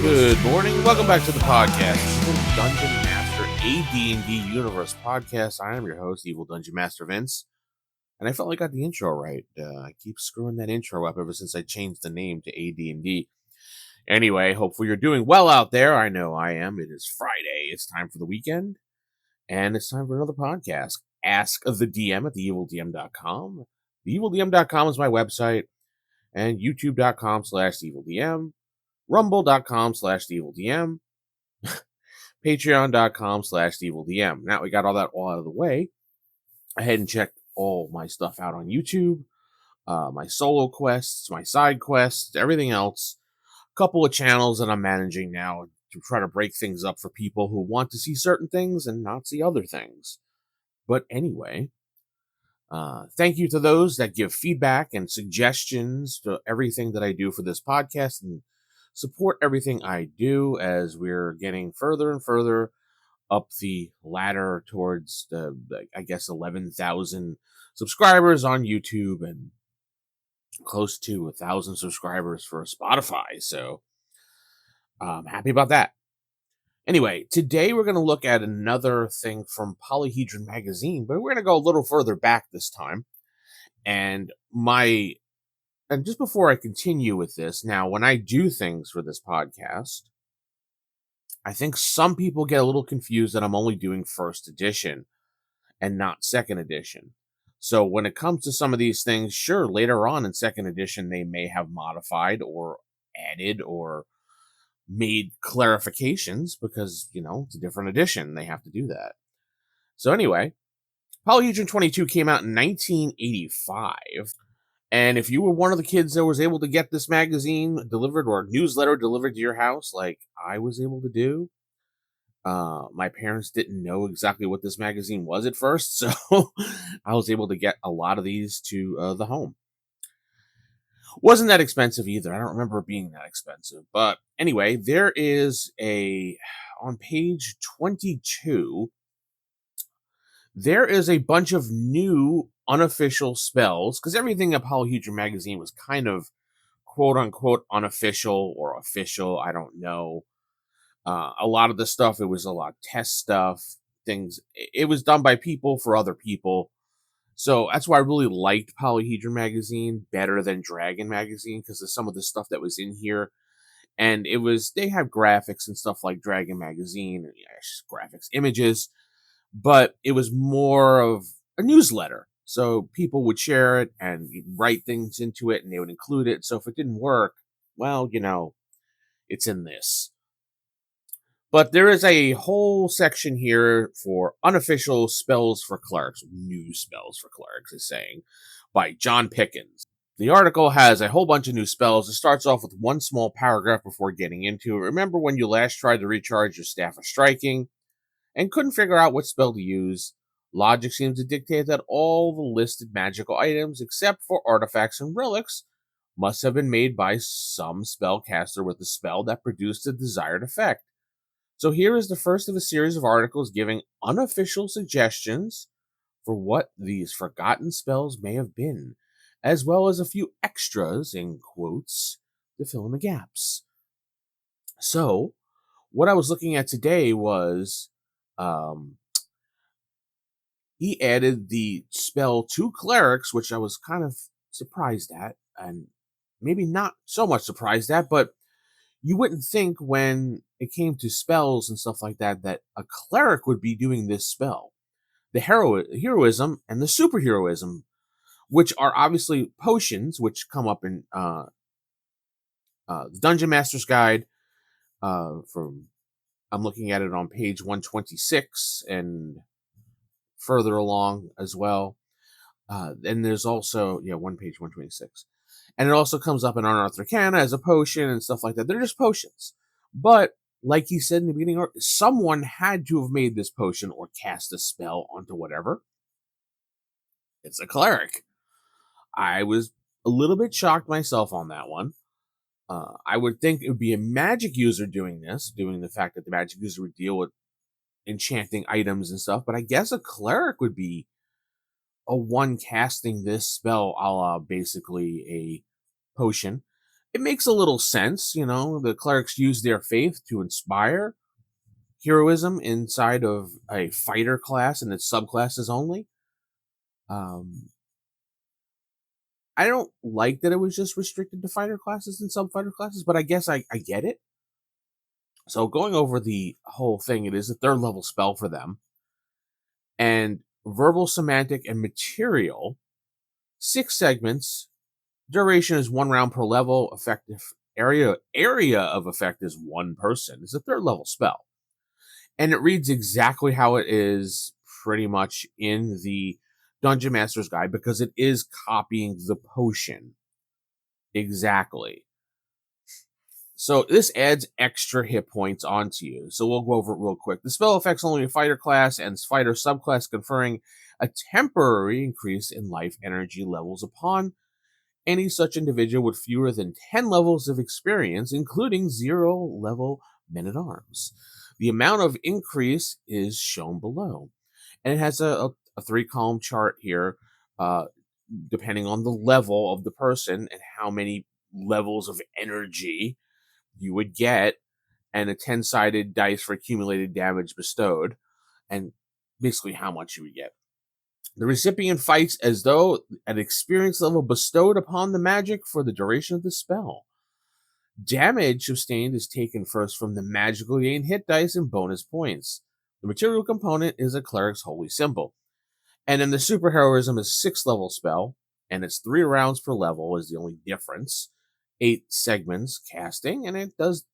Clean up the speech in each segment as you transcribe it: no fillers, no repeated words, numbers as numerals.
Good morning. Welcome back to the podcast. Evil Dungeon Master AD&D Universe Podcast. I am your host, Evil Dungeon Master Vince, and I felt like I got the intro right. I keep screwing that intro up ever since I changed the name to AD&D. Anyway, hopefully you're doing well out there. I know I am. It is Friday. It's time for the weekend, and it's time for another podcast. Ask the DM at theevildm.com. Theevildm.com is my website, and youtube.com/theevildm. Rumble.com/theevildm, Patreon.com/theevildm. Now we got all that all out of the way. I had and checked all my stuff out on YouTube, my solo quests, my side quests, everything else. A couple of channels that I'm managing now to try to break things up for people who want to see certain things and not see other things. But anyway, thank you to those that give feedback and suggestions to everything that I do for this podcast and support everything I do as we're getting further and further up the ladder towards I guess 11,000 subscribers on YouTube and close to 1,000 subscribers for Spotify. So I'm happy about that. Anyway, today we're going to look at another thing from Polyhedron magazine, but we're going to go a little further back this time. And just before I continue with this, now, when I do things for this podcast, I think some people get a little confused that I'm only doing first edition and not second edition. So when it comes to some of these things, sure, later on in second edition, they may have modified or added or made clarifications because, it's a different edition. They have to do that. So anyway, Polyhedron 22 came out in 1985. And if you were one of the kids that was able to get this magazine delivered or newsletter delivered to your house, like I was able to do, my parents didn't know exactly what this magazine was at first, so I was able to get a lot of these to the home. Wasn't that expensive either. I don't remember it being that expensive. But anyway, there is on page 22, there is a bunch of new unofficial spells, because everything in Polyhedron magazine was kind of quote-unquote unofficial or official, I don't know. A lot of the stuff, it was a lot of test stuff, things. It was done by people for other people. So that's why I really liked Polyhedron magazine better than Dragon magazine, because of some of the stuff that was in here. And they have graphics and stuff like Dragon magazine, and graphics, images, but it was more of a newsletter. So people would share it and write things into it and they would include it. So if it didn't work, well, it's in this. But there is a whole section here for unofficial spells for clerics, new spells for clerics, is saying, by John Pickens. The article has a whole bunch of new spells. It starts off with one small paragraph before getting into it. Remember when you last tried to recharge your Staff of Striking and couldn't figure out what spell to use? Logic seems to dictate that all the listed magical items, except for artifacts and relics, must have been made by some spellcaster with a spell that produced the desired effect. So here is the first of a series of articles giving unofficial suggestions for what these forgotten spells may have been, as well as a few extras, in quotes, to fill in the gaps. So, what I was looking at today was he added the spell to clerics, which I was kind of surprised at, and maybe not so much surprised at, but you wouldn't think when it came to spells and stuff like that a cleric would be doing this spell. The heroism and the superheroism, which are obviously potions, which come up in the Dungeon Master's Guide. I'm looking at it on page 126 and further along as well. And there's also, one page 126. And it also comes up in Unearthed Arcana as a potion and stuff like that. They're just potions. But, like he said in the beginning, someone had to have made this potion or cast a spell onto whatever. It's a cleric. I was a little bit shocked myself on that one. I would think it would be a magic user doing the fact that the magic user would deal with enchanting items and stuff. But I guess a cleric would be a one casting this spell a la basically a potion. It makes a little sense, the clerics use their faith to inspire heroism inside of a fighter class and its subclasses only. Um, I don't like that it was just restricted to fighter classes and sub-fighter classes, but I guess I get it. So going over the whole thing, it is a third level spell for them. And verbal, semantic, and material, 6 segments. Duration is 1 round per level. Effective area of effect is 1 person. It's a third level spell. And it reads exactly how it is pretty much in the Dungeon Master's Guide because it is copying the potion. Exactly. So this adds extra hit points onto you. So we'll go over it real quick. The spell affects only a fighter class and fighter subclass, conferring a temporary increase in life energy levels upon any such individual with fewer than 10 levels of experience, including 0 level men-at-arms. The amount of increase is shown below. And it has a 3-column chart here, uh, depending on the level of the person and how many levels of energy you would get, and a 10-sided dice for accumulated damage bestowed, and basically how much you would get. The recipient fights as though an experience level bestowed upon the magic for the duration of the spell. Damage sustained is taken first from the magically gained hit dice and bonus points. The material component is a cleric's holy symbol. And then the superheroism is 6 level spell, and it's 3 rounds per level is the only difference. 8 segments casting, and it does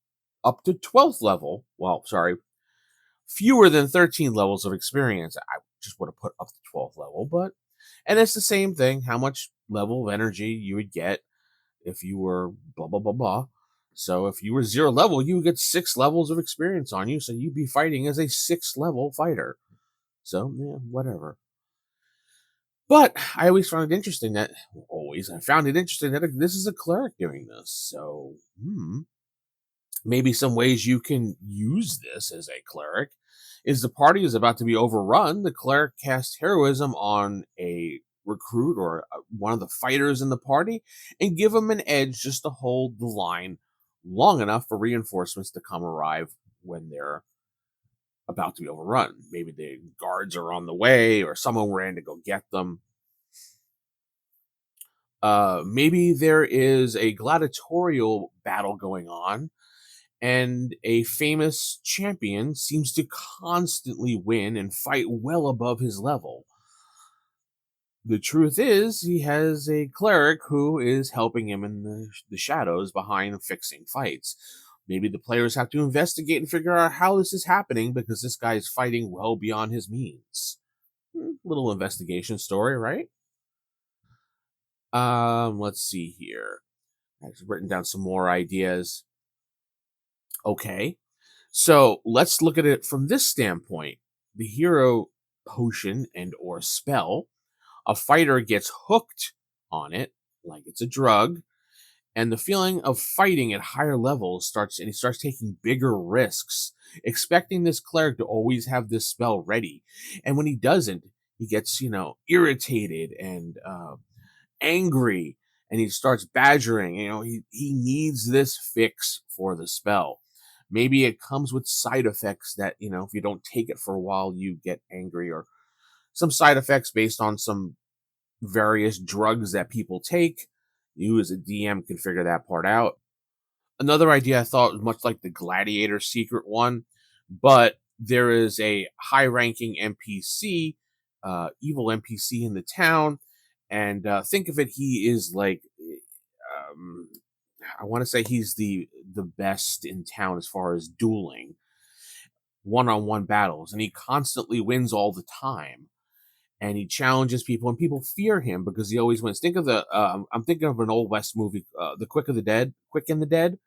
up to 12th level. Well, sorry, fewer than 13 levels of experience. I just would have put up to 12th level, and it's the same thing, how much level of energy you would get if you were blah, blah, blah, blah. So if you were 0 level, you would get 6 levels of experience on you. So you'd be fighting as a 6th level fighter. So, yeah, whatever. But I always found it interesting that, I found it interesting that this is a cleric doing this. So, maybe some ways you can use this as a cleric is the party is about to be overrun. The cleric casts heroism on a recruit or one of the fighters in the party and give them an edge just to hold the line long enough for reinforcements to come arrive when they're about to be overrun. Maybe the guards are on the way or someone ran to go get them. Maybe there is a gladiatorial battle going on and a famous champion seems to constantly win and fight well above his level. The truth is, he has a cleric who is helping him in the shadows behind fixing fights. Maybe the players have to investigate and figure out how this is happening because this guy is fighting well beyond his means. Little investigation story, right? Let's see here. I've written down some more ideas. Okay. So let's look at it from this standpoint. The hero potion and or spell, a fighter gets hooked on it like it's a drug, and the feeling of fighting at higher levels starts, and he starts taking bigger risks, expecting this cleric to always have this spell ready. And when he doesn't, he gets, irritated and angry, and he starts badgering. He needs this fix for the spell. Maybe it comes with side effects that, if you don't take it for a while, you get angry, or some side effects based on some various drugs that people take. You as a DM can figure that part out. Another idea I thought was much like the gladiator secret one, but there is a high ranking NPC, evil NPC in the town. And think of it, he is like, um, I want to say he's the best in town as far as dueling, one-on-one battles, and he constantly wins all the time. And he challenges people, and people fear him because he always wins. Think of I'm thinking of an old West movie, The Quick and the Dead.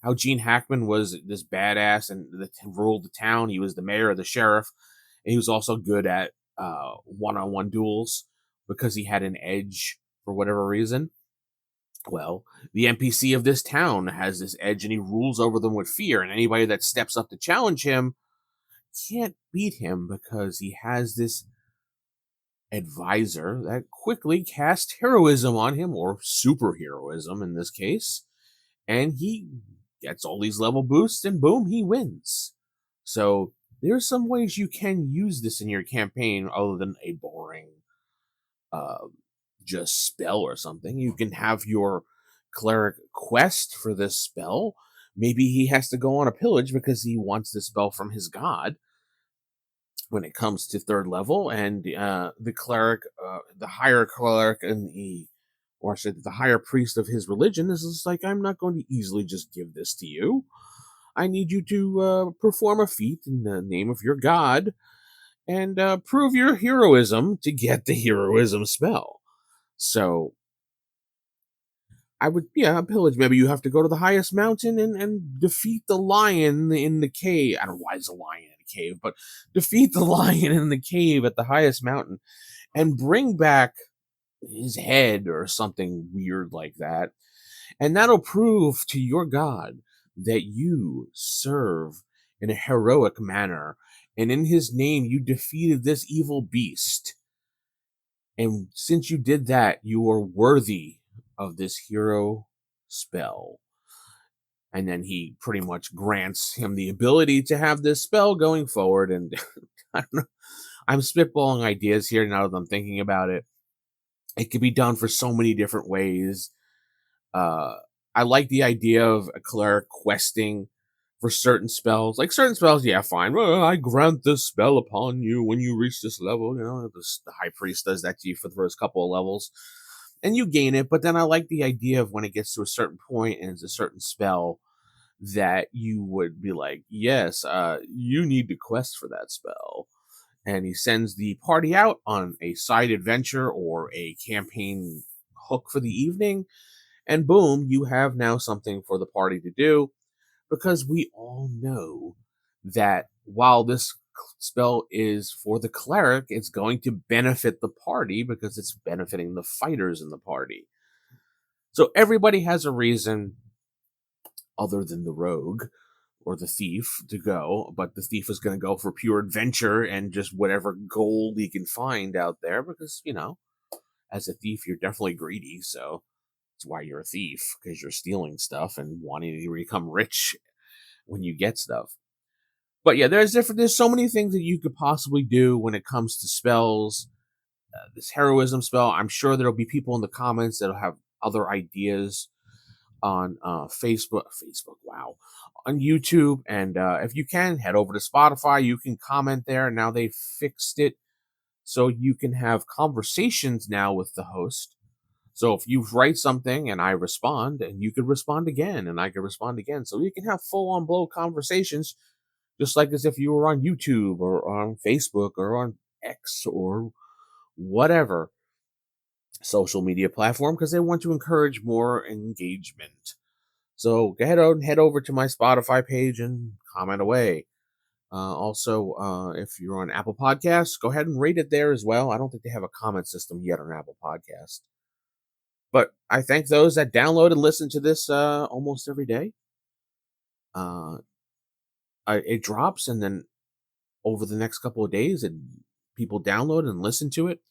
How Gene Hackman was this badass and ruled the town. He was the mayor or the sheriff, and he was also good at one-on-one duels because he had an edge for whatever reason. Well, the NPC of this town has this edge, and he rules over them with fear. And anybody that steps up to challenge him can't beat him because he has this advisor that quickly cast heroism on him, or superheroism in this case, and he gets all these level boosts, and boom, he wins. So there's some ways you can use this in your campaign other than a boring uh, just spell or something. You can have your cleric quest for this spell. Maybe he has to go on a pillage because he wants the spell from his god when it comes to third level, and the cleric, the higher cleric, and or I said the higher priest of his religion is just like, I'm not going to easily just give this to you. I need you to perform a feat in the name of your god and prove your heroism to get the heroism spell. So I would, yeah, pillage. Maybe you have to go to the highest mountain and defeat the lion in the cave. I don't know why it's a lion in a cave, but defeat the lion in the cave at the highest mountain and bring back his head or something weird like that. And that'll prove to your god that you serve in a heroic manner. And in his name, you defeated this evil beast. And since you did that, you are worthy of this hero spell. And then he pretty much grants him the ability to have this spell going forward. And I don't know, I'm spitballing ideas here now that I'm thinking about it. It could be done for so many different ways. I like the idea of a cleric questing for certain spells. Like certain spells, yeah, fine. Well, I grant this spell upon you when you reach this level. You know, the high priest does that to you for the first couple of levels, and you gain it. But then I like the idea of when it gets to a certain point and it's a certain spell that you would be like, yes, you need to quest for that spell. And he sends the party out on a side adventure or a campaign hook for the evening. And boom, you have now something for the party to do, because we all know that while this spell is for the cleric, it's going to benefit the party because it's benefiting the fighters in the party. So everybody has a reason other than the rogue or the thief to go, but the thief is going to go for pure adventure and just whatever gold he can find out there because, you know, as a thief, you're definitely greedy. So that's why you're a thief, because you're stealing stuff and wanting to become rich when you get stuff. But yeah, there's so many things that you could possibly do when it comes to spells. This heroism spell, I'm sure there'll be people in the comments that'll have other ideas on Facebook, wow, on YouTube. And if you can, head over to Spotify. You can comment there. Now they fixed it so you can have conversations now with the host. So if you write something and I respond, and you could respond again, and I could respond again, so you can have full-on blow conversations, just like as if you were on YouTube or on Facebook or on X or whatever social media platform, because they want to encourage more engagement. So go ahead and head over to my Spotify page and comment away. Also, if you're on Apple Podcasts, go ahead and rate it there as well. I don't think they have a comment system yet on Apple Podcasts. But I thank those that download and listen to this almost every day. It drops, and then over the next couple of days, people download and listen to it.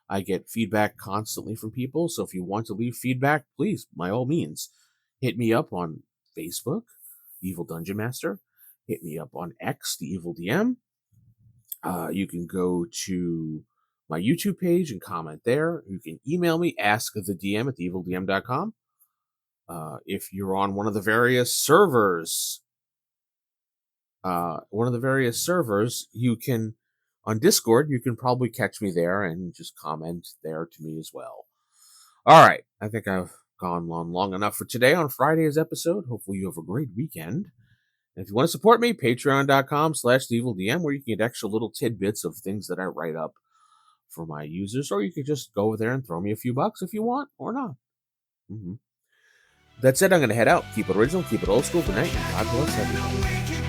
I get feedback constantly from people. So if you want to leave feedback, please, by all means, hit me up on Facebook, The Evil Dungeon Master. Hit me up on X, The Evil DM. You can go to my YouTube page and comment there. You can email me, askthedm at theevildm.com. If you're on one of the various servers, you can, on Discord, you can probably catch me there and just comment there to me as well. All right, I think I've gone long enough for today on Friday's episode. Hopefully you have a great weekend. And if you want to support me, patreon.com/theevildm, where you can get extra little tidbits of things that I write up for my users, or you could just go over there and throw me a few bucks if you want, or not. That's it. I'm going to head out. Keep it original, keep it old school. Good night, and God bless everybody.